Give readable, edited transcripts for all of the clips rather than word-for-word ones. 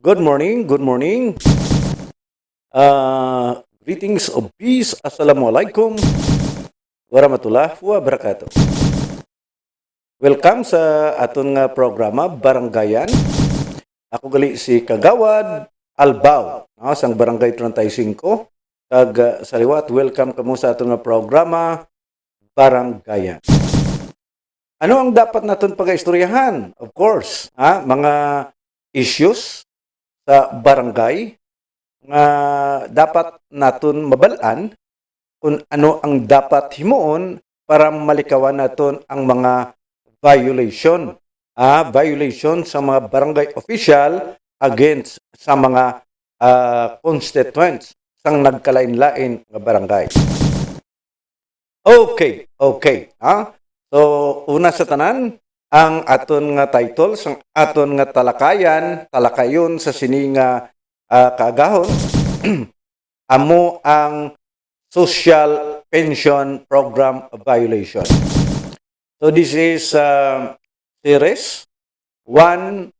Good morning, good morning. Greetings of peace. Assalamualaikum warahmatullahi wabarakatuh. Welcome sa aton nga programa Baranggayan. Ako gali si Kagawad Albao, sang Barangay 35. Kag sa liwat, welcome kamo sa aton nga programa Baranggayan. Ano ang dapat naton pag-istoryahan? Of course, mga issues sa barangay nga dapat naton mabalaan kung ano ang dapat himuon para malikawan naton ang mga violation. Violation sa mga barangay official against sa mga constituents sang nagkalain-lain nga barangay. Okay. So, una sa tanan, ang aton nga title, sang aton nga talakayon sa sini nga kaagahon, amo ang Social Pension Program Violation. So, this is Series 1-01.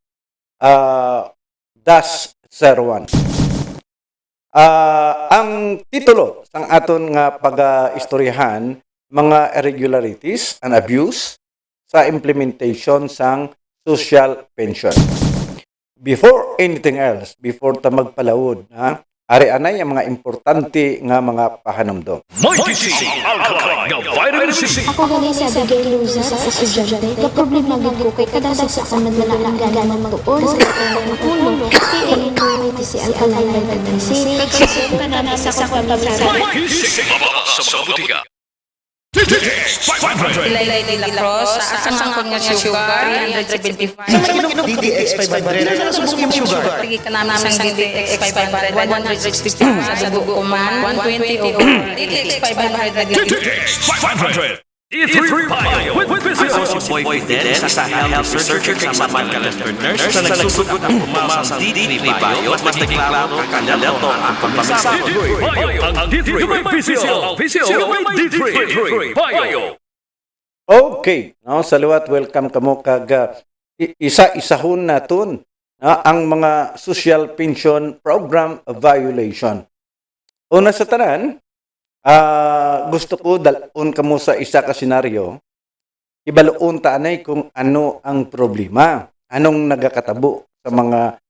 Ang titulo sang aton nga pag-istoryahan, mga irregularities and abuse sa implementation sang social pension. Before anything else, before ta magpalawod, ari anay ang mga importante nga mga pahanumdom. Ako gali sa Abigail Luzar sa estudyante, na problema gid ko kay kadasa sa akong naglalaan gana magtuon sa kanang ulo. Kay ini si Alcalay Vitamin C. Kagsusunod na sa akong pamilya. Ilay de la Cruz, sa asang nga sugar, 375. DDX 500. Ano sa bukong sugar? Pagi ka namin sang DDX 500, 160 sa dugo kuman, 120 over DDX 500. DDX 500! E3 Bio with Vizio! Si Boy Fidel sa health researcher sa medical nurse na nagsusugot ng pumasang D3 Bio at mas nagklaro kakalato ang pagpapasama. D3 Bio! Ang D3 may Vizio! Vizio may D3 Bio! Okay, sa liwat, welcome kamo kag isa-isahon naton ang mga social pension program violation. Una sa tanan, gusto ko dalon kamo sa isa ka senaryo. Ibaloon ta anay kung ano ang problema, anong nagakatabo sa mga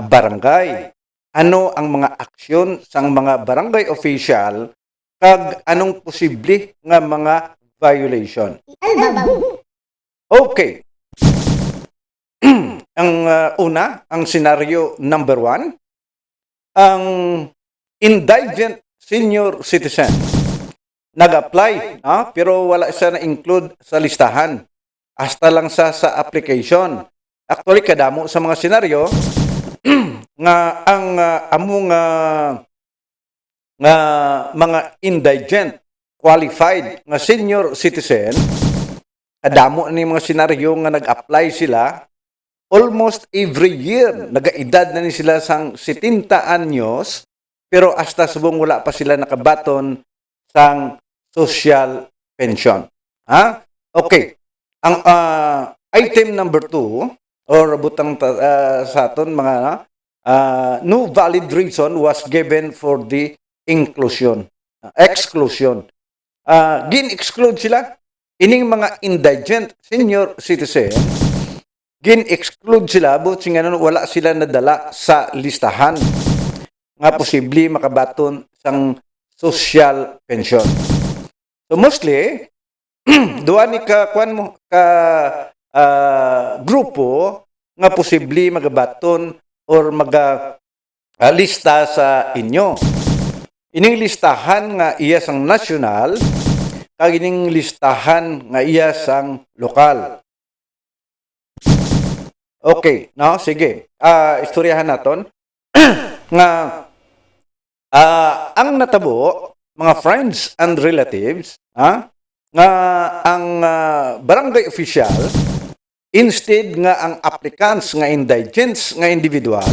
barangay, ano ang mga aksyon sang mga barangay official, kag anong posible nga mga violation. Okay. Ang una, ang senaryo number 1, ang indigent senior citizen nag-apply, pero wala siya na-include sa listahan. Hasta lang sa application. Actually, kadamo sa mga senaryo nga ang among mga indigent qualified nga senior citizen, kadamo ni mga senaryo nga nag-apply sila almost every year. Nagaedad na ni sila sang 70 anyos, pero hasta subong wala pa sila nakabaton sang social pension. Okay. Ang item number 2, or butang sa aton mga no valid reason was given for the exclusion. Gin-exclude sila. Ining mga indigent senior citizen, gin-exclude sila, but wala sila nadala sa listahan nga posible makabaton sang social pension. So mostly, duwa ni ka grupo nga posible magabaton or lista sa inyo. Ining listahan nga iya sang national, kag ining listahan nga iya sang lokal. Okay, sige. Istoryahan naton nga ang natabo, mga friends and relatives, nga ang barangay official, instead nga ang applicants nga indigents nga individual,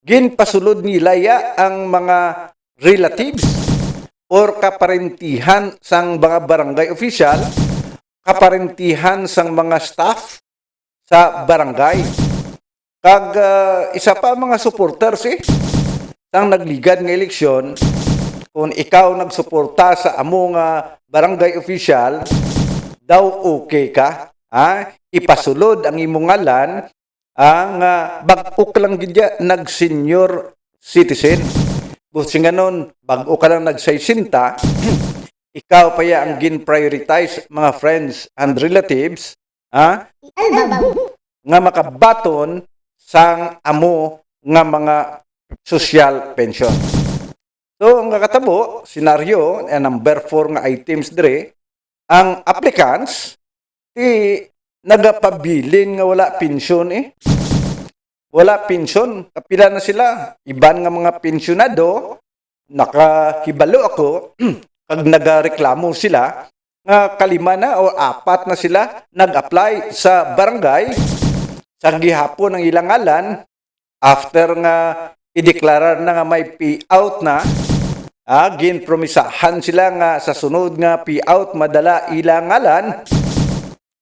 ginpasulod nilaya ang mga relatives or kaparentihan sang mga barangay official, kaparentihan sang mga staff sa barangay, Kag isa pa mga supporters sang nagligad nga eleksyon, kung ikaw nagsuporta sa among barangay official, daw okay ka. Ipasulod ang imong ngalan, ang bag-o ka lang gidya nag-senior citizen. Busi nga nun, bag-o ka lang nag-60, ikaw pa ya ang gin-prioritize mga friends and relatives, nga makabaton sang amo nga mga social pension. So, ang kakatabo, senaryo, number 4 nga items dire, ang applicants, nagapabilin nga wala pensyon Wala pensyon. Kapila na sila. Iban nga mga pensyonado, nakahibalo ako, kag nagareklamo sila, nga kalima na o 4 na sila nag-apply sa barangay, sa gihapon ng ilang ngalan, after nga ideklarar na nga may payout na, ginpromisahan sila nga sa sunod nga payout madala ilang ngalan.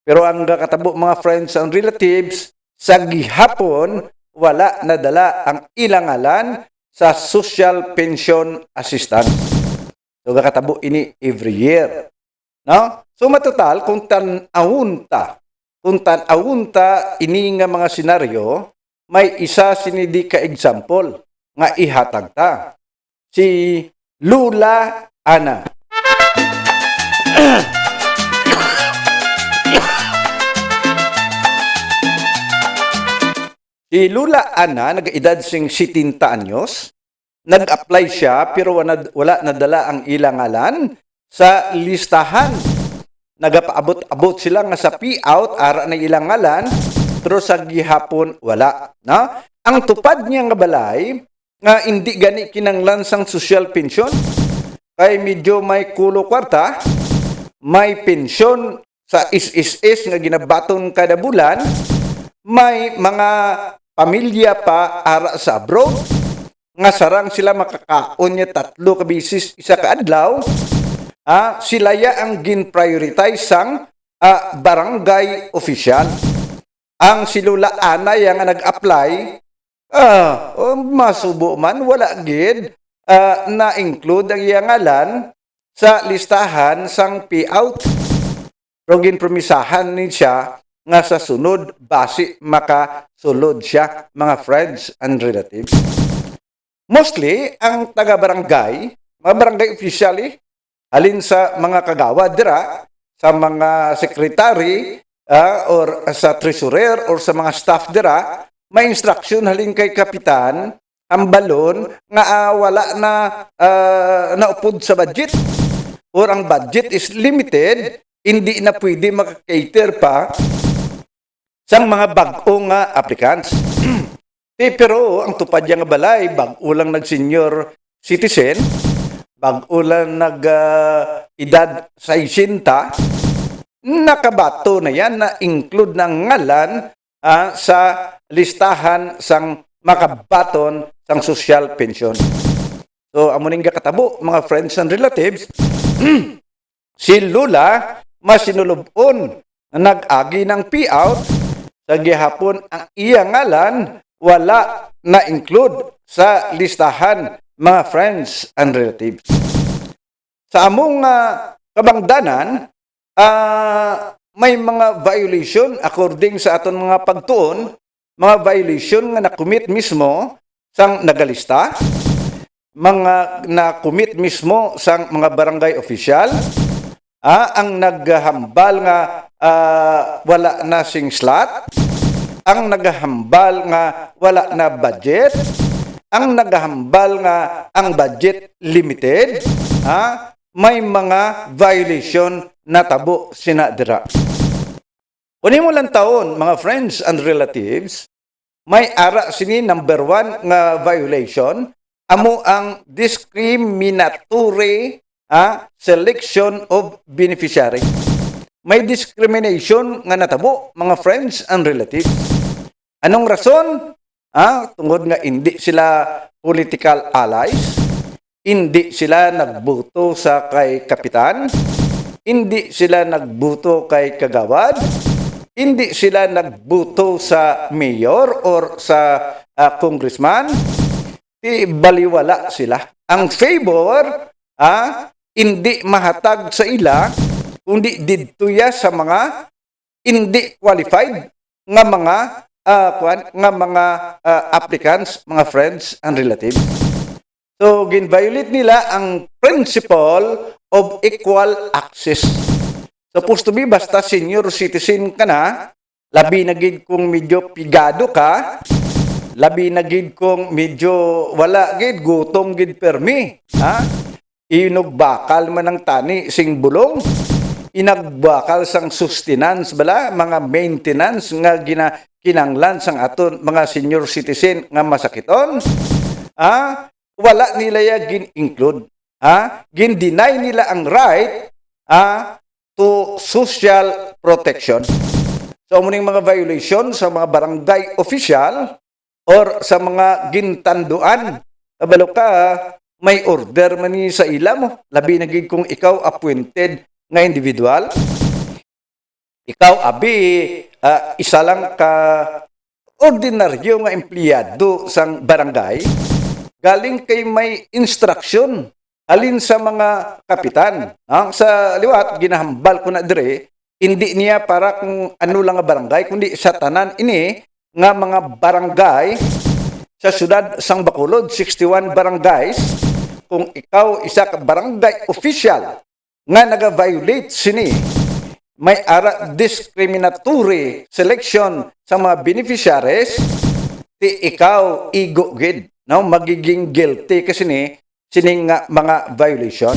Pero ang katabo mga friends and relatives, sa gihapon, wala nadala ang ilang ngalan sa social pension assistance. So katabo ini every year. No? So matotal, kung tan-awunta ini nga mga senaryo, may isa sinidi ka example nga ihatag ta. Si Lula Ana. Si Lula Ana, nag-edad sing 70 anyos, nag-apply siya pero wala nadala ang ilang ngalan sa listahan. Nagapaabot-abot sila nga sa payout, ara na ilang ngalan, pero sa gihapon wala. No? Ang tupad niya nga balay, nga hindi gani kinanglan sang social pension, kay medyo may kulo kwarta, may pensyon sa SSS nga ginabaton kada bulan, may mga pamilya pa ara sa abroad, nga sarang sila makakaon niya 3 ka bisis isa ka adlaw, sila ya ang gin-prioritize sang barangay official. Ang si Lula Ana yang nag-apply, masubo man, wala gid na-include ang iyang ngalan sa listahan sang payout. Pero ginpromisahan ni siya nga sa sunod, base makasulod siya, mga friends and relatives. Mostly, ang taga-barangay, mga barangay official, halin sa mga kagawad dira, sa mga secretary, or sa treasurer, or sa mga staff dira, may instruction halin kay kapitan, ang balon, nga wala na naupod sa budget, or ang budget is limited, hindi na pwede makakater pa sang mga bag-o nga applicants. Pero ang tupad yang balay, bag-o lang nag-senior citizen, bag-o lang nag-edad 60, nakabato na yan na include ng ngalan sa listahan sang makabaton sang social pension. So, amuning katabo, mga friends and relatives, si Lula, masinulubon na nag-agi ng payout, sa gihapon ang iyang ngalan wala na-include sa listahan, mga friends and relatives. Sa among kabangdanan, may mga violation according sa aton mga pagtuon, mga violation nga nakumit mismo sang nagalista, mga nakumit mismo sang mga barangay official, ang naghambal nga wala na sing slot, ang naghambal nga wala na budget, ang naghambal nga ang budget limited, may mga violation na tabo sinadira. Kunin mo lang taon, mga friends and relatives, may ara sini number 1 nga violation, amo ang discriminatory selection of beneficiary. May discrimination nga natabo, mga friends and relatives. Anong rason? Tungod nga hindi sila political allies, hindi sila nagbuto sa kay kapitan, hindi sila nagbuto kay kagawad, hindi sila nagbuto sa mayor or sa congressman, di baliwala sila. Ang favor, hindi mahatag sa ila, kundi didtuya sa mga hindi qualified nga mga applicants, mga friends and relatives. So, gin-violate nila ang principle of equal access. Supposed to be, basta senior citizen ka na, labi na gid kung medyo pigado ka, labi na gid kung medyo wala gid, gutom gid permi. Inugbakal man ang tani sing bulong, inagbakal sang sustenance bala, mga maintenance nga kinanglan sang aton mga senior citizen nga masakiton. Wala nila ya gin-include. Gin-deny nila ang right to social protection. So, muning mga violation sa mga barangay official or sa mga gintanduan. Kabalo ka, may order man ni sa ila mo. Labi na gid kung ikaw appointed nga individual. Ikaw, abi, isa lang ka ordinaryo nga empleyado sang barangay. Galing kay may instruction halin sa mga kapitan. Sa liwat, ginahambal ko na dire, hindi niya para kung ano lang nga barangay, kundi sa tanan ini nga mga barangay sa syudad sang Bacolod, 61 barangays. Kung ikaw isa ka barangay official nga naga-violate sini, may ara discriminatory selection sa mga beneficiaries, ti ikaw igugid. Magiging guilty kasi sini nga mga violation.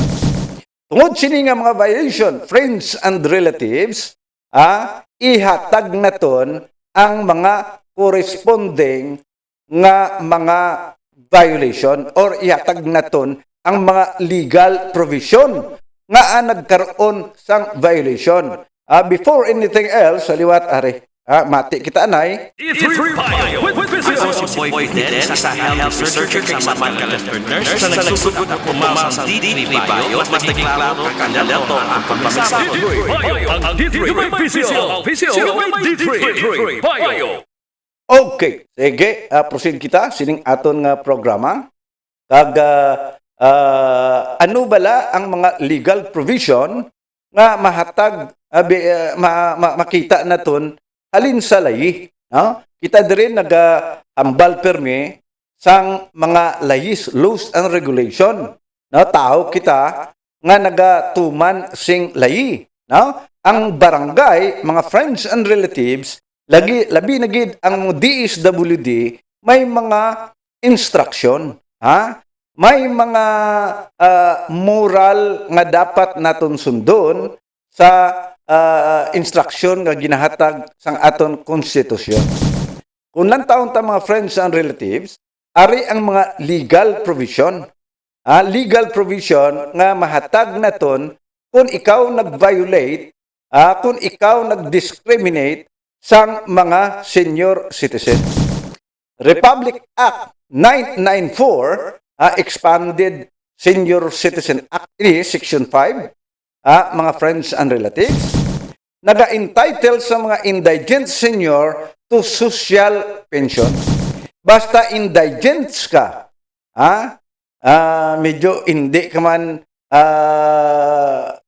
Tungod sini nga mga violation, friends and relatives, ihatag naton ang mga corresponding nga mga violation or ihatag naton ang mga legal provision nga nagkaroon sang violation. Before anything else, saliwat are, mati kita anay. D3 Bio with Visio. Si Boy Fidel, sa health researcher sa medical nurse na nagsusugod ng pumasang D3 Bio at mas naging klaro kakanyalato ang pagpapasama. D3 Bio, ang D3 Visio. Visio may D3 Bio. Okay, sige, proceed kita sining aton nga programa. Kag ano bala ang mga legal provision nga mahatag makita naton halin sa layi. Kita din nag-ambal permi sang mga layis, laws and regulation. Tao kita nga nagatuman sing layi. Ang barangay, mga friends and relatives, labi na gid ang DSWD may mga instruction. May mga moral nga dapat naton sundon sa instruction nga ginahatag sang aton konstitusyon. Kung lang taon ta mga friends and relatives, ari ang mga legal provision. Legal provision nga mahatag naton kung ikaw nag-violate, kung ikaw nag-discriminate sang mga senior citizen. Republic Act 994, expanded Senior Citizen Act, ini Section 5, mga friends and relatives, naga-entitle sa mga indigent senior to social pension. Basta indigents ka, medyo hindi ka man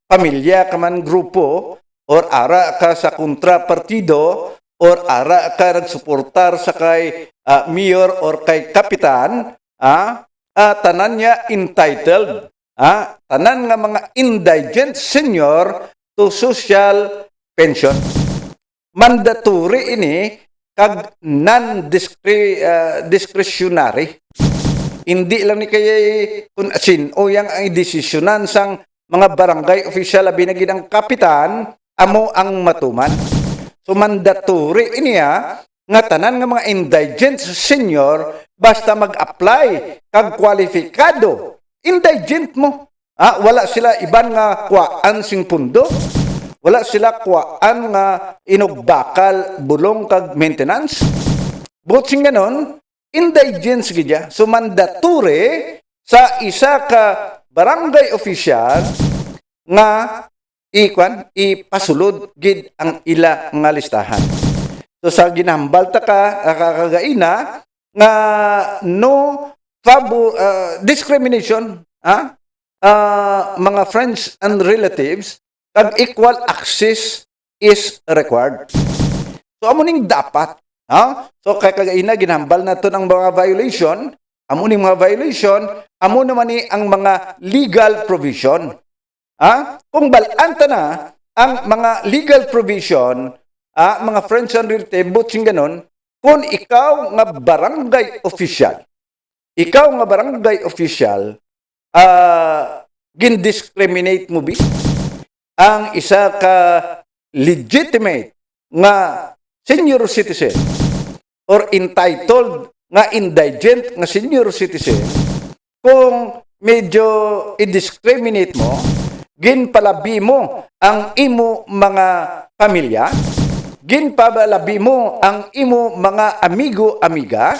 pamilya ka man grupo, or ara ka sa kontrapartido, or ara ka nagsuportar sa kay mayor or kay kapitan, tanan niya entitled, tanan nga mga indigent senior to social pension. Mandatory ini kag non-discretionary. Hindi lang ni kay kung asin o yang ang desisyonan sang mga barangay official labi na ginang kapitan amo ang matuman. So mandatory ini nga tanan nga mga indigent senior basta mag-apply kag kwalipikado. Indigent mo. Wala sila iban nga kuwaan sing pundo. Wala sila kuwaan nga inugbakal bulong kag maintenance. Bukod sing ganon, indigents gidya. So mandatory sa isa ka barangay official nga ipasulod gid ang ila nga listahan. So sa ginahambal ta ka kakagaina nga no discrimination, mga friends and relatives, kag equal access is required. So amo ning dapat, so kay kagaina ginahambal nato ang mga violation, amo ning mga violation, amo naman ni ang mga legal provision. Kung balanta na ang mga legal provision, mga friends and relatives, butsing ganon, kung ikaw nga barangay official, gindiscriminate mo bi ang isa ka legitimate nga senior citizen or entitled nga indigent nga senior citizen, kung medyo i-discriminate mo, ginpalabi mo ang imo mga pamilya, ginpalabi mo ang imo mga amigo-amiga,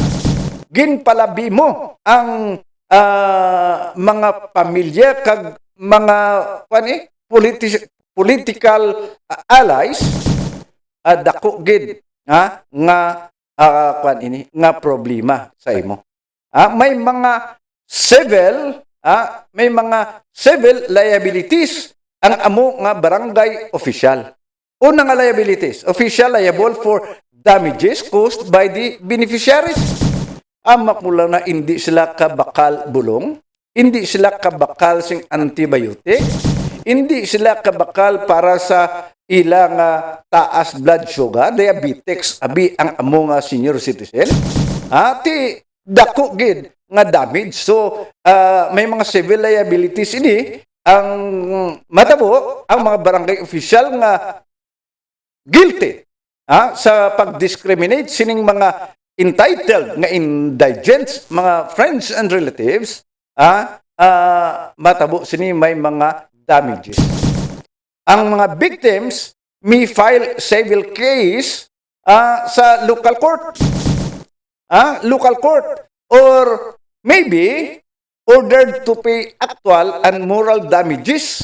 ginpalabi mo ang mga pamilya kag mga political allies, dako gid nga nga problema sa imo. May mga civil liabilities ang amo nga barangay official. Una nga liabilities, official liable for damages caused by the beneficiaries. Makmula na hindi sila kabakal bulong, hindi sila kabakal sing antibiotic, hindi sila kabakal para sa ilang taas blood sugar, diabetes, abi ang amo nga senior citizen. Ti dako gid nga damage. So may mga civil liabilities ini ang matabo ang mga barangay official nga guilty sa pag-discriminate sining mga entitled nga indigents, mga friends and relatives, matabo sini may mga damages. Ang mga victims may file civil case sa local court. Local court, or maybe ordered to pay actual and moral damages.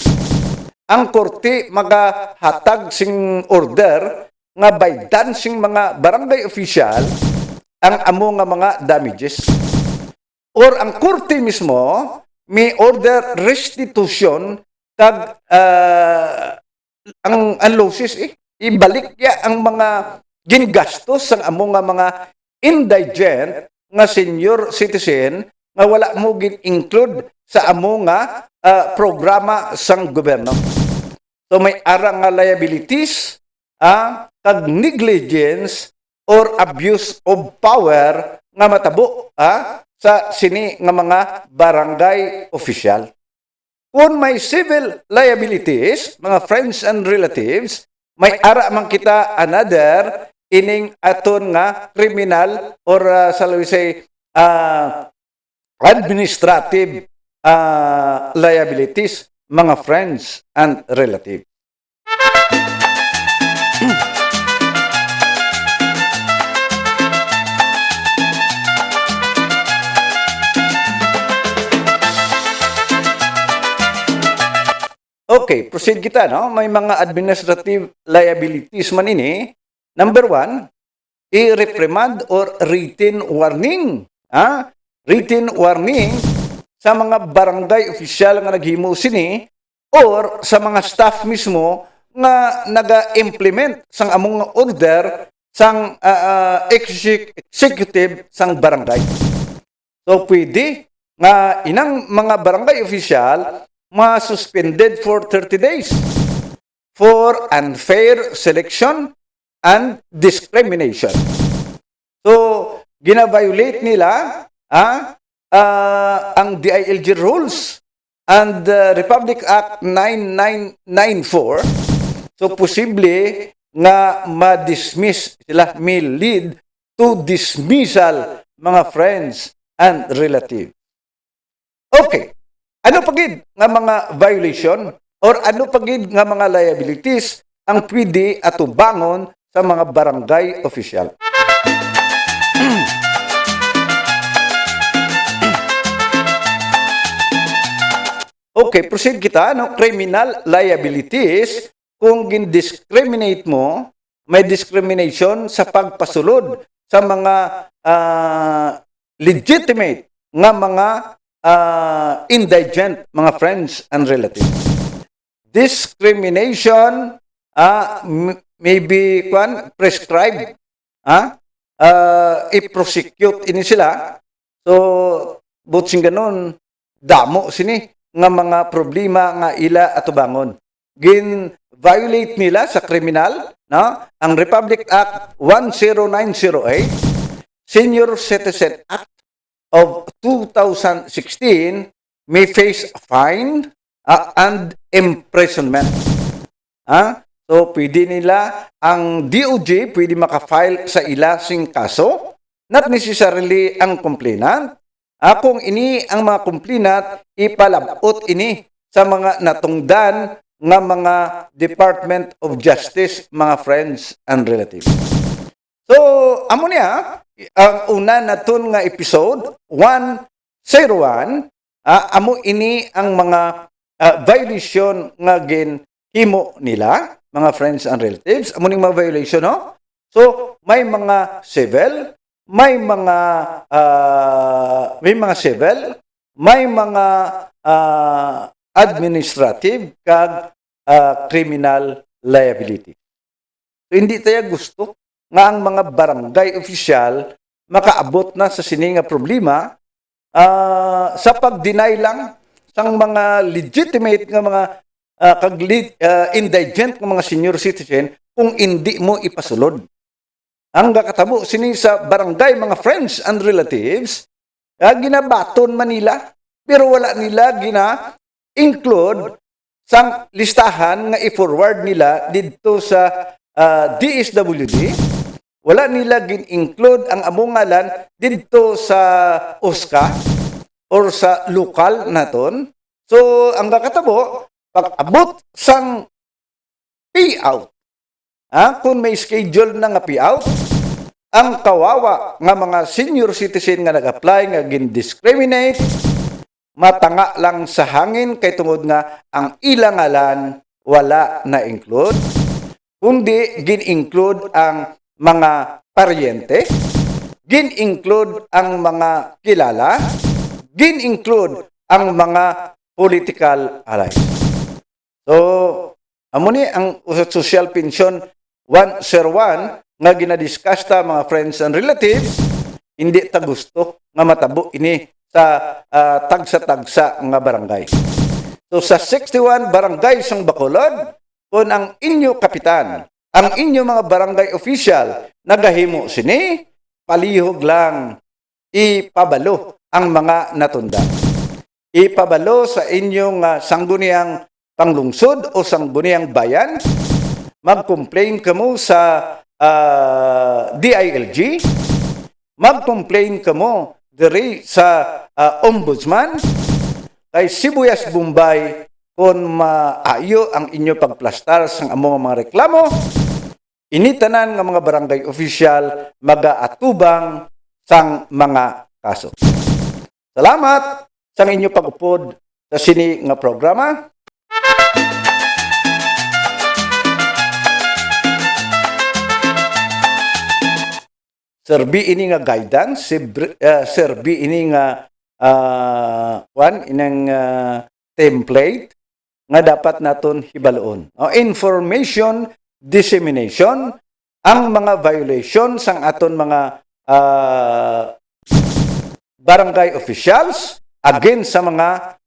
Ang korte magahatag sing order nga baydan sing mga barangay official ang amo nga mga damages. Or ang korte mismo may order restitution kag ang losses ibalik ya ang mga gingastos sang amo nga mga indigent nga senior citizen nga wala mo gin-include sa amo nga programa sang gobyerno. So may arang nga liabilities, kag negligence or abuse of power nga matabo sa sini nga mga barangay official. Kung may civil liabilities, mga friends and relatives, may ara man kita another ining aton nga criminal or shall we say administrative liabilities, mga friends and relatives. Okay, proceed kita, no? May mga administrative liabilities man ini. Number 1, i-reprimand or written warning. Written warning sa mga barangay official nga naghimo sini or sa mga staff mismo nga naga-implement sang among order sang executive sang barangay. So pwede nga inang mga barangay official ma-suspended for 30 days for unfair selection and discrimination. So, gina-violate nila ang DILG rules and Republic Act 9994. So, posible nga ma-dismiss sila, may lead to dismissal, mga friends and relatives. Okay. Ano pagid nga mga violation or ano pagid nga mga liabilities ang pwede atubangon sa mga barangay official? Okay, proceed kita, no? Criminal liabilities, kung gin-discriminate mo, may discrimination sa pagpasulod sa mga legitimate nga mga indigent, mga friends and relatives. Discrimination may be prescribed, i-prosecute ini sila. So, butsing ganun, damo sini nga mga problema nga ila atubangon. Gin-violate nila sa kriminal, no? Ang Republic Act 10908, Senior Citizen Act of 2016 may face a fine and imprisonment. So, pwede nila, ang DOJ pwede makafile sa ila sing kaso, not necessarily ang complainant. Kung ini ang mga complainant, ipalabot ini sa mga natungdan nga mga Department of Justice, mga friends and relatives. So, amo niya, ang una naton nga episode, 101, amo ini ang mga violation nga ginhimo nila, mga friends and relatives. Amo ning mga violation, no? So, may mga civil, may mga civil, may mga administrative kag criminal liability. So, hindi tayo gusto nga ang mga barangay official makaabot na sa sininga problema sa pag-deny lang sang mga legitimate nga mga indigent ng mga senior citizen kung hindi mo ipasulod. Ang kakatabo sini sa barangay, mga friends and relatives, ginabaton Manila, pero wala nila gina-include sang listahan nga i-forward nila dito sa DSWD. Wala nila gin-include ang among ngalan dito sa OSCA or sa lokal naton. So, ang kakatabo, pag-abot sang payout, kung may schedule na nga payout, ang kawawa nga mga senior citizen nga nag-apply nga gin-discriminate, matanga lang sa hangin kay tungod nga ang ilang ngalan wala na-include, kundi gin-include ang mga paryente, gin-include ang mga kilala, gin-include ang mga political allies. So, amo ni ang social pension 101 nga ginadiscuss ta, mga friends and relatives, hindi ta gusto nga matabo ini sa tagsa-tagsa nga barangay. So, sa 61 barangay sang Bacolod, kung ang inyo kapitan, ang inyo mga barangay official, nagahimo sini, palihog lang, ipabalo ang mga natunda. Ipabalo sa inyong sangguniang panglungsod o sangguniang bayan, mag-complain kamo sa DILG, mag-complain kamo diri sa ombudsman, kay Sibuyas Bombay, kung maayo ang inyo pagplastar sang among mga reklamo, initanan nga mga barangay official magaatubang sang mga kaso. Salamat sa inyo pag-upod sa sini nga programa. Serbi ini nga guidance, serbi ini nga inang template nga dapat naton hibaloon. Information dissemination, ang mga violation sang aton mga barangay officials against sa mga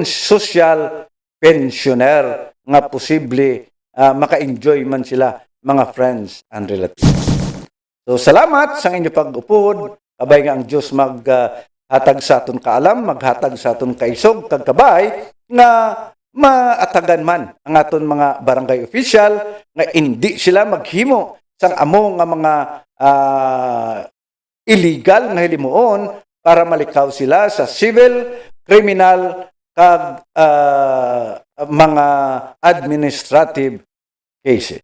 social pensioner nga posible maka-enjoy man sila, mga friends and relatives. So, salamat sa inyo pag-upod. Kabay nga ang Diyos maghatag sa aton kaalam, maghatag sa aton kaisog, kagkabay, nga maatagan man ang aton mga barangay official, nga hindi sila maghimo sang amo nga mga illegal nga hilimuon para malikaw sila sa civil, criminal, kag mga administrative cases.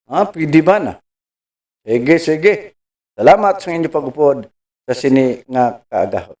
Pwede ba na? Sige. Salamat sa inyong pag-upod sa sini nga kaagahon.